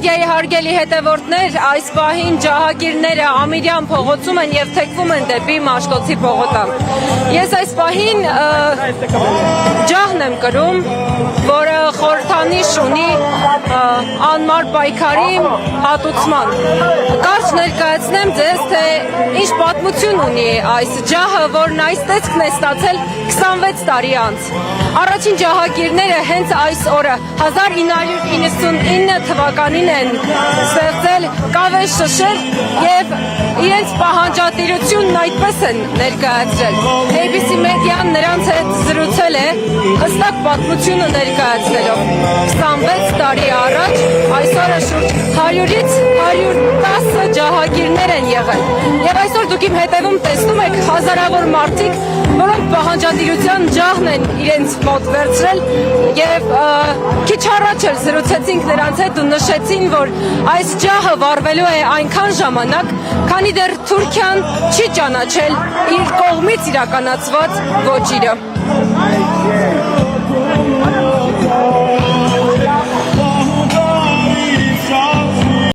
մեդիայի հարգելի հետևորդներ, այս պահին ջահագիրները Ամիրյան փողոցում են և թեքվում են դեպի Մաշտոցի փողոտան։ Ես այս պահին ջահն եմ կրում, որը խորհրդանիշ ունի անմար պայքարի հատուցման։ Կարճ ներկայացնեմ ձեզ, թե ինչ պատմություն ունի այս ջահը, որն այս տեսքն է ստացել 26 տարի անց։ Առաջին ջահագիրները հենց այս օրը 1999 թվականին են ստեղծել կավե շշեր և իրենց պահանջատիրությունն այդպես են ներկայացրել։ ABC մեդիան նրանց հետ զրուցել է հստակ պատմությունը ներկայացնելով։ 26 տարի առաջ այսօրը շուրջ 100-ից 110 ջահագիրներ են եղել։ Եվ այսօր դուք իմ հետևում տեսնում եք հազարավոր մարդիկ, որոնք պահանջատիրության ջահն են իրենց մոտ վերցրել և քիչ առաջ էլ զրուցեցինք նրանց հետ ու նշեցին, որ այս ջահը վառվելու է այնքան ժամանակ, քանի դեռ Թուրքիան չի ճանաչել իր կողմից իրականացված ոճիրը։